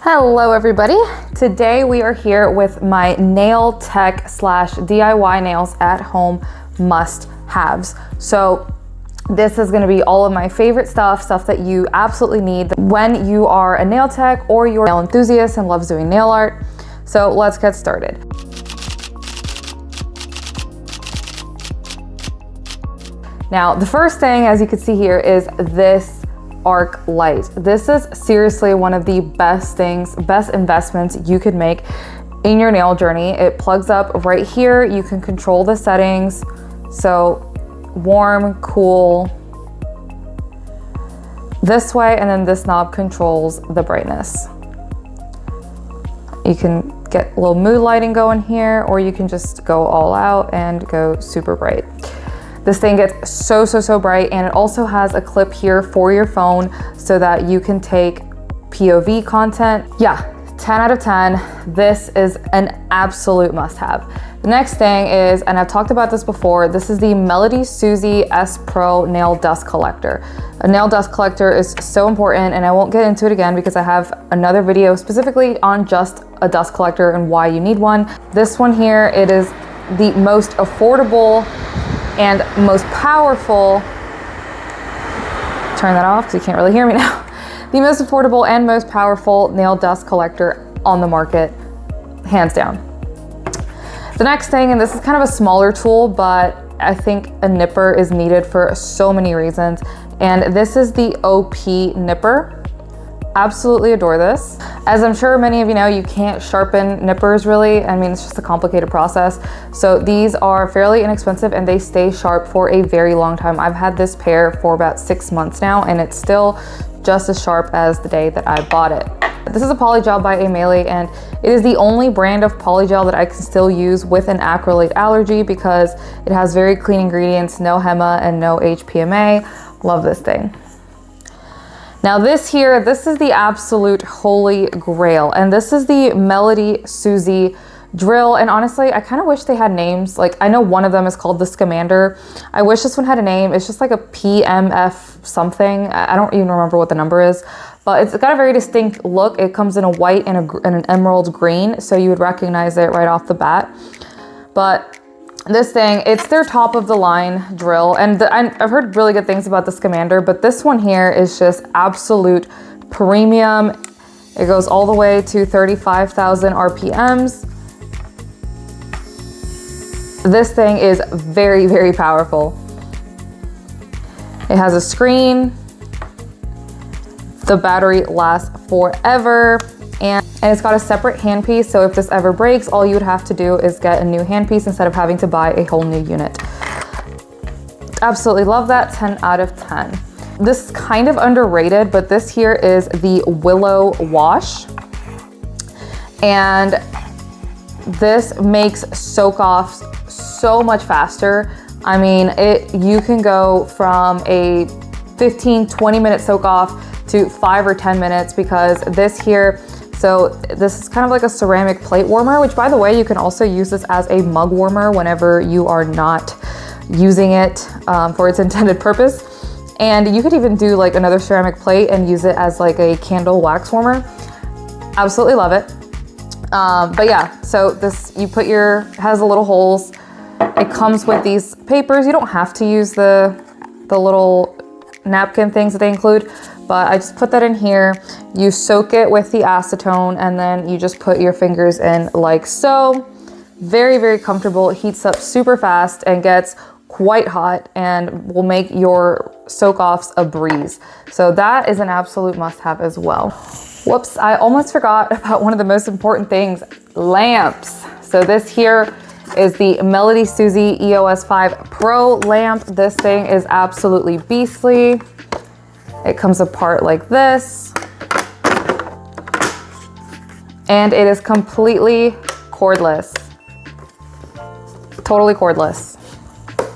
Hello everybody. Today we are here with my nail tech / DIY nails at home must-haves. So this is going to be all of my favorite stuff that you absolutely need when you are a nail tech or you're a nail enthusiast and loves doing nail art. So let's get started. Now, the first thing, as you can see here, is this arc light. This is seriously one of the best investments you could make in your nail journey. It plugs up right here. You can control the settings. So warm, cool, this way, and then this knob controls the brightness. You can get a little mood lighting going here, or you can just go all out and go super bright. This thing gets so bright, and it also has a clip here for your phone so that you can take POV content. Yeah, 10 out of 10. This is an absolute must-have. The next thing is, and I've talked about this before, this is the Melody Susie S Pro Nail Dust Collector. A nail dust collector is so important, and I won't get into it again because I have another video specifically on just a dust collector and why you need one. This one here, it is the most affordable and most powerful, turn that off because you can't really hear me now. The most affordable and most powerful nail dust collector on the market, hands down. The next thing, and this is kind of a smaller tool, but I think a nipper is needed for so many reasons. And this is the OP nipper. Absolutely adore this. As I'm sure many of you know, you can't sharpen nippers really. I mean, it's just a complicated process. So these are fairly inexpensive and they stay sharp for a very long time. I've had this pair for about 6 months now, and it's still just as sharp as the day that I bought it. This is a polygel by Amelie, and it is the only brand of polygel that I can still use with an acrylate allergy because it has very clean ingredients, no HEMA and no HPMA. Love this thing. Now this here, this is the absolute holy grail, and this is the Melody Susie drill. And honestly, I kind of wish they had names. Like, I know one of them is called the Scamander. I wish this one had a name. It's just like a PMF something. I don't even remember what the number is, but it's got a very distinct look. It comes in a white and an emerald green, so you would recognize it right off the bat. But this thing, it's their top of the line drill, and I've heard really good things about the Scamander, but this one here is just absolute premium. It goes all the way to 35,000 RPMs. This thing is very powerful. It has a screen. The battery lasts forever. And it's got a separate handpiece, so if this ever breaks, all you would have to do is get a new handpiece instead of having to buy a whole new unit. Absolutely love that, 10 out of 10. This is kind of underrated, but this here is the Willow Wash. And this makes soak offs so much faster. I mean, you can go from a 15-20 minute soak off to 5 or 10 minutes because this here, so this is kind of like a ceramic plate warmer, which by the way, you can also use this as a mug warmer whenever you are not using it for its intended purpose. And you could even do like another ceramic plate and use it as like a candle wax warmer. Absolutely love it. But yeah, so this, has the little holes. It comes with these papers. You don't have to use the little napkin things that they include, but I just put that in here. You soak it with the acetone, and then you just put your fingers in like so. Very comfortable. It heats up super fast and gets quite hot and will make your soak offs a breeze. So that is an absolute must-have as well. Whoops, I almost forgot about one of the most important things, lamps. So this here is the Melody Susie EOS 5 Pro lamp. This thing is absolutely beastly. It comes apart like this. And it is completely cordless. Totally cordless.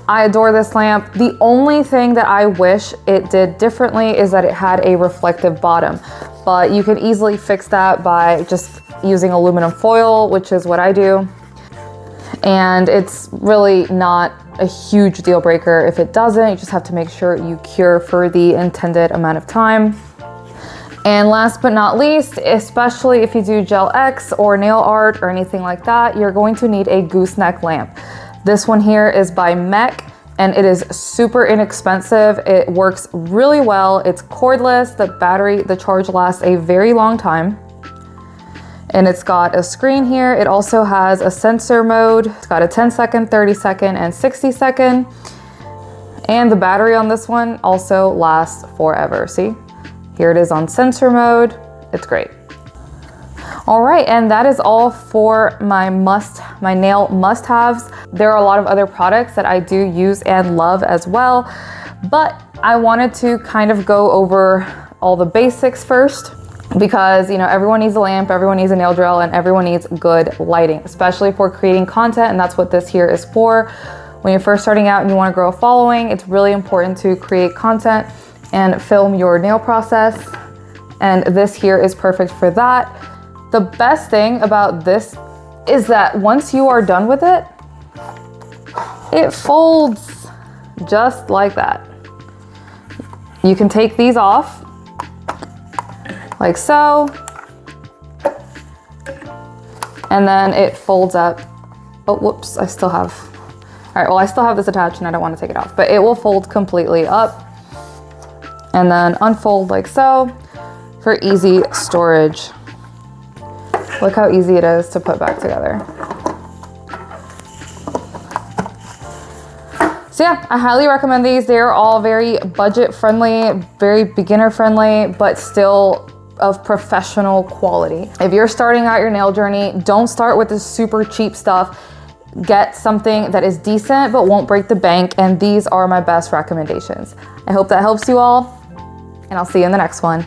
I adore this lamp. The only thing that I wish it did differently is that it had a reflective bottom, but you can easily fix that by just using aluminum foil, which is what I do. And it's really not a huge deal breaker if it doesn't. You just have to make sure you cure for the intended amount of time. And last but not least, especially if you do gel X or nail art or anything like that, you're going to need a gooseneck lamp. This one here is by Mech, and it is super inexpensive. It works really well. It's cordless. The charge lasts a very long time. And it's got a screen here. It also has a sensor mode. It's got a 10-second, 30-second, and 60-second. And the battery on this one also lasts forever. See, here it is on sensor mode. It's great. All right, and that is all for my nail must-haves. There are a lot of other products that I do use and love as well, but I wanted to kind of go over all the basics first, because everyone needs a lamp, everyone needs a nail drill, and everyone needs good lighting, especially for creating content, and that's what this here is for. When you're first starting out and you want to grow a following, it's really important to create content and film your nail process, and this here is perfect for that. The best thing about this is that once you are done with it, it folds just like that. You can take these off like so, and then it folds up. Oh, whoops, I still have this attached and I don't want to take it off, but it will fold completely up and then unfold like so for easy storage. Look how easy it is to put back together. So yeah, I highly recommend these. They're all very budget friendly, very beginner friendly, but still of professional quality. If you're starting out your nail journey, don't start with this super cheap stuff. Get something that is decent but won't break the bank, and these are my best recommendations. I hope that helps you all, and I'll see you in the next one.